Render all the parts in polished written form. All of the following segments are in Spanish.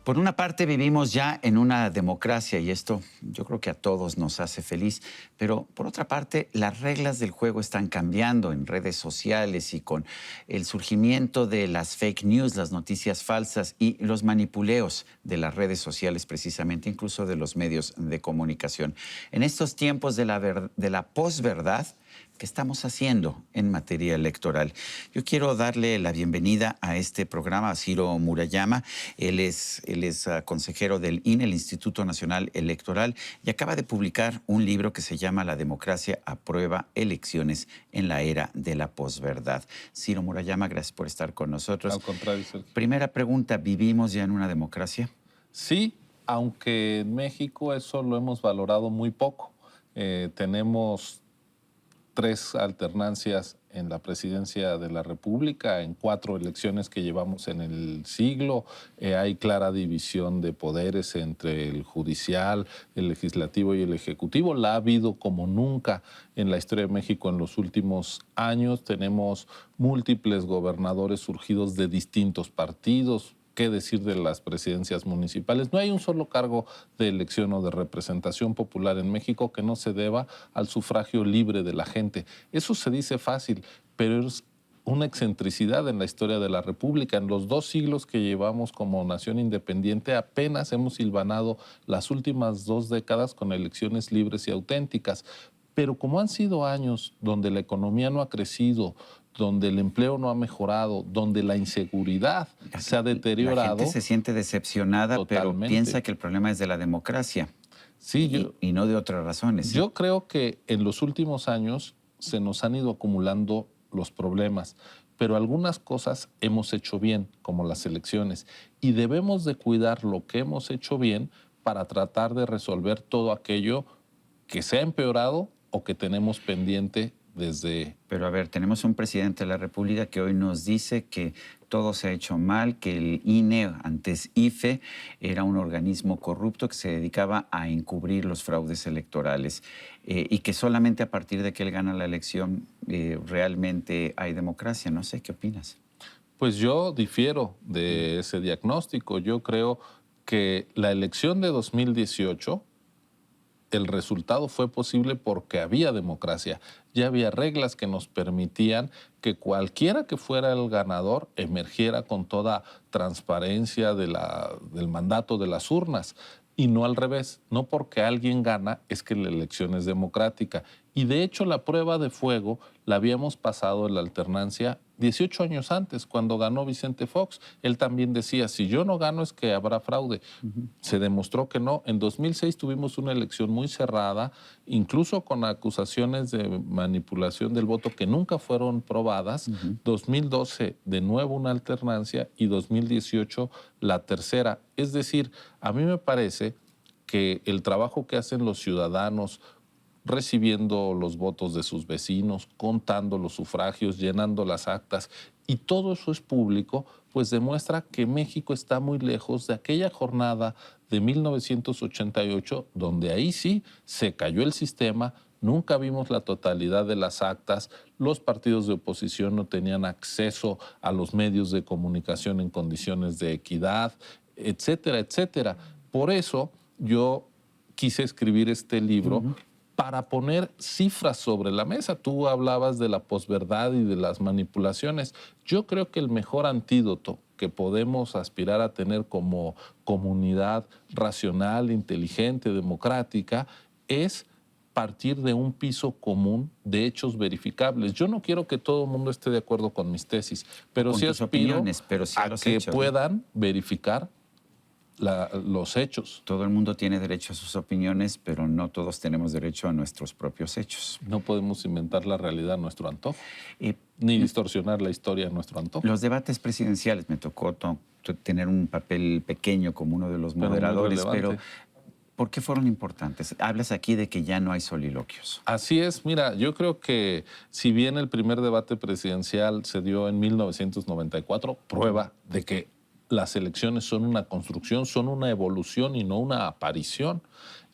Por una parte, vivimos ya en una democracia y esto yo creo que a todos nos hace feliz, pero por otra parte, las reglas del juego están cambiando en redes sociales y con el surgimiento de las fake news, las noticias falsas y los manipuleos de las redes sociales precisamente, incluso de los medios de comunicación. En estos tiempos de la posverdad, ¿qué estamos haciendo en materia electoral? Yo quiero darle la bienvenida a este programa a Ciro Murayama. Él es consejero del INE, el Instituto Nacional Electoral, y acaba de publicar un libro que se llama La democracia aprueba elecciones en la era de la posverdad. Ciro Murayama, gracias por estar con nosotros. Al contrario, Sergio. Primera pregunta, ¿vivimos ya en una democracia? Sí, aunque en México eso lo hemos valorado muy poco. Tenemos 3 alternancias en la presidencia de la República, en 4 elecciones que llevamos en el siglo. Hay clara división de poderes entre el judicial, el legislativo y el ejecutivo. La ha habido como nunca en la historia de México en los últimos años. Tenemos múltiples gobernadores surgidos de distintos partidos. ¿Qué decir de las presidencias municipales? No hay un solo cargo de elección o de representación popular en México que no se deba al sufragio libre de la gente. Eso se dice fácil, pero es una excentricidad en la historia de la República. En los 2 siglos que llevamos como nación independiente, apenas hemos hilvanado las últimas 2 décadas con elecciones libres y auténticas. Pero como han sido años donde la economía no ha crecido, donde el empleo no ha mejorado, donde la inseguridad se ha deteriorado. La gente se siente decepcionada, Totalmente. pero piensa que el problema es de la democracia. Sí, y no de otras razones. Yo creo que en los últimos años se nos han ido acumulando los problemas, pero algunas cosas hemos hecho bien, como las elecciones, y debemos de cuidar lo que hemos hecho bien para tratar de resolver todo aquello que se ha empeorado o que tenemos pendiente desde... Pero a ver, tenemos un presidente de la República que hoy nos dice que todo se ha hecho mal, que el INE, antes IFE, era un organismo corrupto que se dedicaba a encubrir los fraudes electorales y que solamente a partir de que él gana la elección realmente hay democracia. No sé, ¿qué opinas? Pues yo difiero de ese diagnóstico. Yo creo que la elección de 2018... el resultado fue posible porque había democracia. Ya había reglas que nos permitían que cualquiera que fuera el ganador emergiera con toda transparencia del mandato de las urnas. Y no al revés, no porque alguien gana es que la elección es democrática. Y de hecho la prueba de fuego la habíamos pasado en la alternancia 18 años antes, cuando ganó Vicente Fox. Él también decía, si yo no gano es que habrá fraude. Se demostró que no. En 2006 tuvimos una elección muy cerrada, incluso con acusaciones de manipulación del voto que nunca fueron probadas. 2012 de nuevo una alternancia y 2018 la tercera. Es decir, a mí me parece que el trabajo que hacen los ciudadanos recibiendo los votos de sus vecinos, contando los sufragios, llenando las actas, y todo eso es público, pues demuestra que México está muy lejos de aquella jornada de 1988, donde ahí sí se cayó el sistema, nunca vimos la totalidad de las actas, los partidos de oposición no tenían acceso a los medios de comunicación en condiciones de equidad, etcétera, etcétera. Por eso yo quise escribir este libro, para poner cifras sobre la mesa. Tú hablabas de la posverdad y de las manipulaciones. Yo creo que el mejor antídoto que podemos aspirar a tener como comunidad racional, inteligente, democrática, es partir de un piso común de hechos verificables. Yo no quiero que todo el mundo esté de acuerdo con mis tesis, pero sí aspiro a que puedan verificar los hechos. Todo el mundo tiene derecho a sus opiniones, pero no todos tenemos derecho a nuestros propios hechos. No podemos inventar la realidad a nuestro antojo, ni distorsionar la historia a nuestro antojo. Los debates presidenciales, me tocó tener un papel pequeño como uno de los moderadores, pero ¿por qué fueron importantes? Hablas aquí de que ya no hay soliloquios. Así es. Mira, yo creo que si bien el primer debate presidencial se dio en 1994, prueba de que las elecciones son una construcción, son una evolución y no una aparición.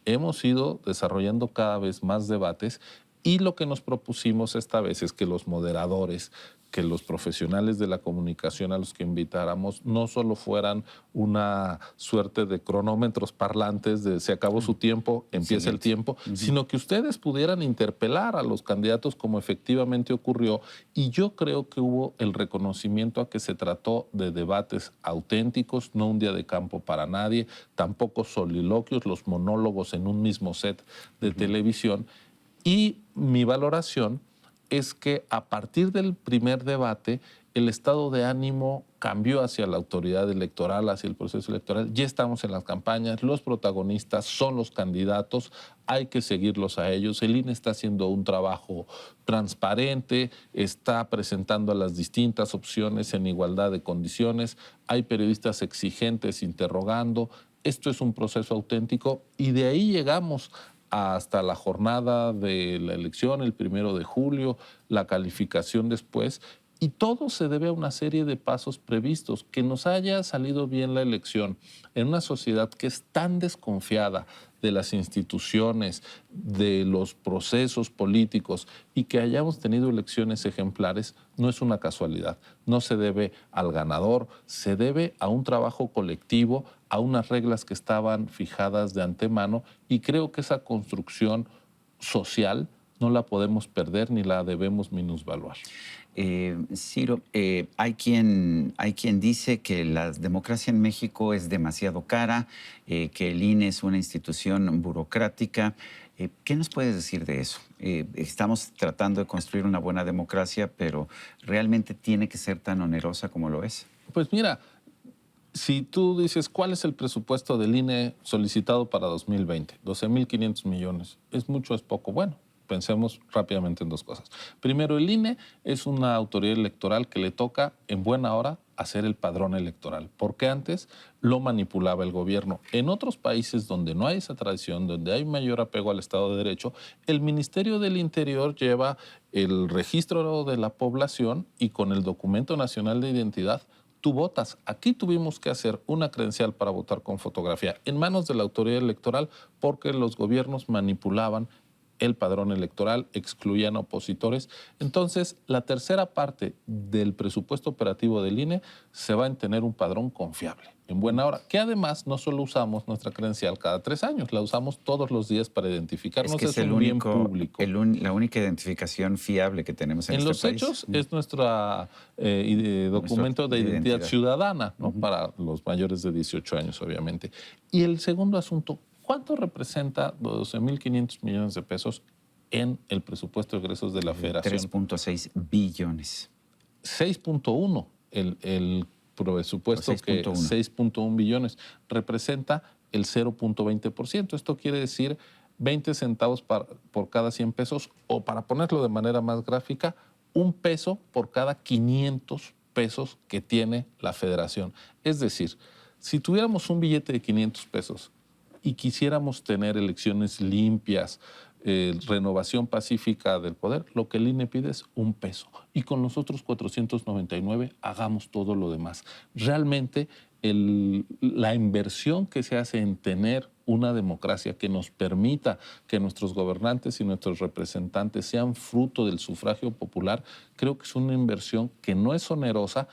Hemos ido desarrollando cada vez más debates Y lo que nos propusimos esta vez es que los moderadores, que los profesionales de la comunicación a los que invitáramos no solo fueran una suerte de cronómetros parlantes de se acabó su tiempo, empieza el tiempo, sino que ustedes pudieran interpelar a los candidatos como efectivamente ocurrió. Y yo creo que hubo el reconocimiento a que se trató de debates auténticos, no un día de campo para nadie, tampoco soliloquios, los monólogos en un mismo set de televisión. Y mi valoración es que a partir del primer debate, el estado de ánimo cambió hacia la autoridad electoral, hacia el proceso electoral. Ya estamos en las campañas, los protagonistas son los candidatos, hay que seguirlos a ellos. El INE está haciendo un trabajo transparente, está presentando a las distintas opciones en igualdad de condiciones, hay periodistas exigentes interrogando. Esto es un proceso auténtico y de ahí llegamos hasta la jornada de la elección, el 1 de julio, la calificación después, y todo se debe a una serie de pasos previstos. Que nos haya salido bien la elección en una sociedad que es tan desconfiada de las instituciones, de los procesos políticos, y que hayamos tenido elecciones ejemplares, no es una casualidad. No se debe al ganador, se debe a un trabajo colectivo, a unas reglas que estaban fijadas de antemano, y creo que esa construcción social no la podemos perder ni la debemos minusvaluar. Ciro, hay quien dice que la democracia en México es demasiado cara, que el INE es una institución burocrática. ¿Qué nos puedes decir de eso? Estamos tratando de construir una buena democracia, pero ¿realmente tiene que ser tan onerosa como lo es? Pues mira, si tú dices, ¿cuál es el presupuesto del INE solicitado para 2020? 12,500 millones. ¿Es mucho o es poco? Bueno, pensemos rápidamente en dos cosas. Primero, el INE es una autoridad electoral que le toca en buena hora hacer el padrón electoral, porque antes lo manipulaba el gobierno. En otros países donde no hay esa tradición, donde hay mayor apego al Estado de Derecho, el Ministerio del Interior lleva el registro de la población y con el Documento Nacional de Identidad tú votas. Aquí tuvimos que hacer una credencial para votar con fotografía en manos de la autoridad electoral porque los gobiernos manipulaban el padrón electoral, excluían opositores. Entonces, la tercera parte del presupuesto operativo del INE se va a tener un padrón confiable, en buena hora, que además no solo usamos nuestra credencial cada 3 años, la usamos todos los días para identificarnos, es un bien público. La única identificación fiable que tenemos en este país. En los hechos es nuestro documento de identidad ciudadana, ¿no? Para los mayores de 18 años, obviamente. Y el segundo asunto, ¿cuánto representa 12,500 millones de pesos en el presupuesto de egresos de la Federación? 3.6 billones. 6.1, el presupuesto que 6.1 billones representa el 0.20%. Esto quiere decir 20 centavos por cada 100 pesos, o para ponerlo de manera más gráfica, 1 peso por cada 500 pesos que tiene la Federación. Es decir, si tuviéramos un billete de 500 pesos y quisiéramos tener elecciones limpias, renovación pacífica del poder, lo que el INE pide es 1 peso. Y con los otros 499 hagamos todo lo demás. Realmente la inversión que se hace en tener una democracia que nos permita que nuestros gobernantes y nuestros representantes sean fruto del sufragio popular, creo que es una inversión que no es onerosa.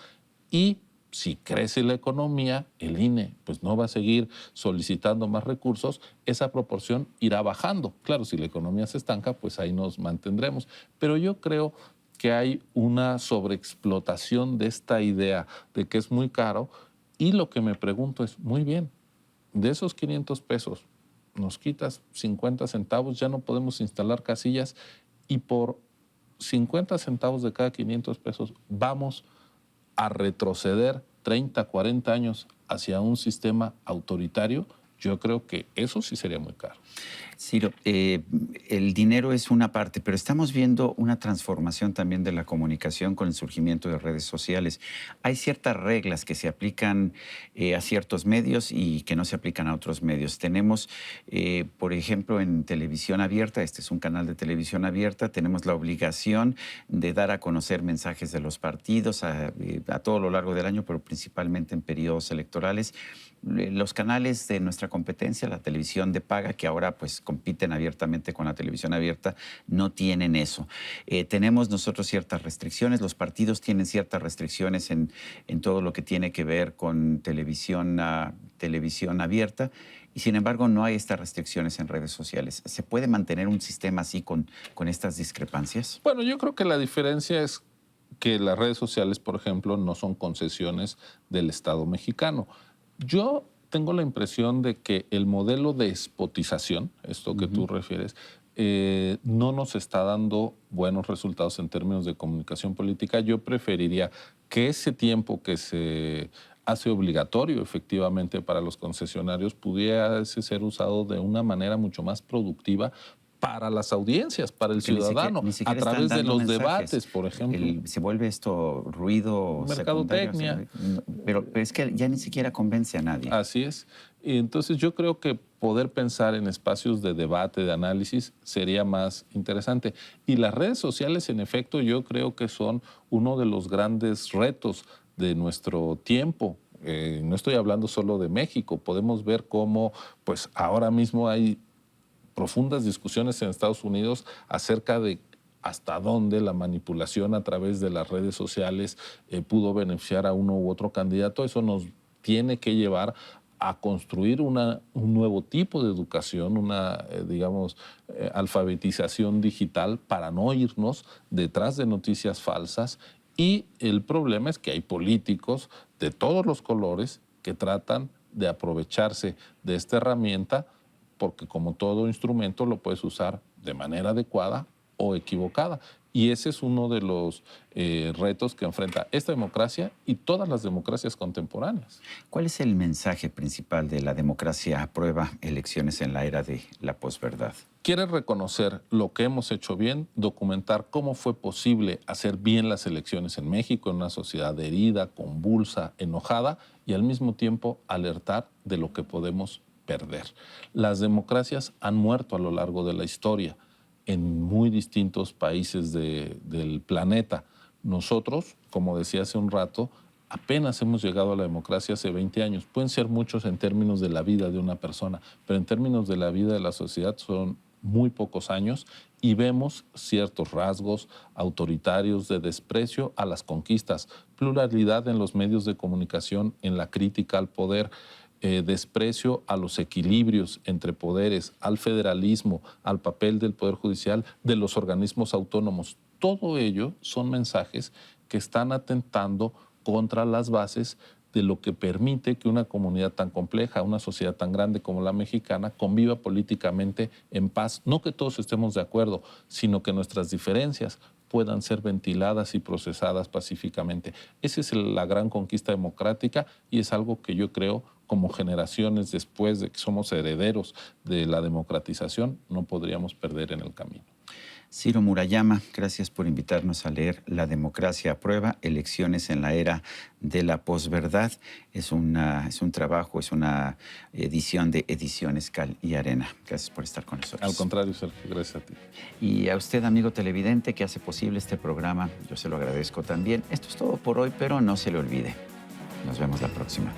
Y si crece la economía, el INE pues no va a seguir solicitando más recursos, esa proporción irá bajando. Claro, si la economía se estanca, pues ahí nos mantendremos. Pero yo creo que hay una sobreexplotación de esta idea de que es muy caro, y lo que me pregunto es, muy bien, de esos 500 pesos nos quitas 50 centavos, ya no podemos instalar casillas, y por 50 centavos de cada 500 pesos vamos a retroceder 30, 40 años hacia un sistema autoritario. Yo creo que eso sí sería muy caro. Ciro, el dinero es una parte, pero estamos viendo una transformación también de la comunicación con el surgimiento de redes sociales. Hay ciertas reglas que se aplican a ciertos medios y que no se aplican a otros medios. Tenemos, por ejemplo, en televisión abierta, este es un canal de televisión abierta, tenemos la obligación de dar a conocer mensajes de los partidos a todo lo largo del año, pero principalmente en periodos electorales. Los canales de nuestra competencia, la televisión de paga, que ahora pues compiten abiertamente con la televisión abierta, no tienen eso. Tenemos nosotros ciertas restricciones, los partidos tienen ciertas restricciones en todo lo que tiene que ver con televisión abierta, y sin embargo no hay estas restricciones en redes sociales. ¿Se puede mantener un sistema así con estas discrepancias? Bueno, yo creo que la diferencia es que las redes sociales, por ejemplo, no son concesiones del Estado mexicano. Yo tengo la impresión de que el modelo de despotización, esto que tú refieres, no nos está dando buenos resultados en términos de comunicación política. Yo preferiría que ese tiempo que se hace obligatorio efectivamente para los concesionarios pudiera ser usado de una manera mucho más productiva para las audiencias, para el ciudadano, ni siquiera a través de los mensajes. debates, por ejemplo. Se vuelve esto ruido Mercadotecnia. Pero es que ya ni siquiera convence a nadie. Así es. Y entonces yo creo que poder pensar en espacios de debate, de análisis, sería más interesante. Y las redes sociales, en efecto, yo creo que son uno de los grandes retos de nuestro tiempo. No estoy hablando solo de México. Podemos ver cómo, pues, ahora mismo hay profundas discusiones en Estados Unidos acerca de hasta dónde la manipulación a través de las redes sociales pudo beneficiar a uno u otro candidato. Eso nos tiene que llevar a construir un nuevo tipo de educación, una, alfabetización digital para no irnos detrás de noticias falsas. Y el problema es que hay políticos de todos los colores que tratan de aprovecharse de esta herramienta, porque como todo instrumento lo puedes usar de manera adecuada o equivocada. Y ese es uno de los retos que enfrenta esta democracia y todas las democracias contemporáneas. ¿Cuál es el mensaje principal de La Democracia Aprueba elecciones en la era de la posverdad? Quiere reconocer lo que hemos hecho bien, documentar cómo fue posible hacer bien las elecciones en México, en una sociedad herida, convulsa, enojada, y al mismo tiempo alertar de lo que podemos perder. Las democracias han muerto a lo largo de la historia en muy distintos países del planeta. Nosotros, como decía hace un rato, apenas hemos llegado a la democracia hace 20 años. Pueden ser muchos en términos de la vida de una persona, pero en términos de la vida de la sociedad son muy pocos años, y vemos ciertos rasgos autoritarios de desprecio a las conquistas, pluralidad en los medios de comunicación, en la crítica al poder, desprecio a los equilibrios entre poderes, al federalismo, al papel del Poder Judicial, de los organismos autónomos. Todo ello son mensajes que están atentando contra las bases de lo que permite que una comunidad tan compleja, una sociedad tan grande como la mexicana, conviva políticamente en paz. No que todos estemos de acuerdo, sino que nuestras diferencias puedan ser ventiladas y procesadas pacíficamente. Esa es la gran conquista democrática, y es algo que yo creo, como generaciones después de que somos herederos de la democratización, no podríamos perder en el camino. Ciro Murayama, gracias por invitarnos a leer La Democracia Aprueba, elecciones en la era de la posverdad. Es un trabajo, es una edición de Ediciones Cal y Arena. Gracias por estar con nosotros. Al contrario, Sergio, gracias a ti. Y a usted, amigo televidente, que hace posible este programa, yo se lo agradezco también. Esto es todo por hoy, pero no se le olvide. Nos vemos la próxima.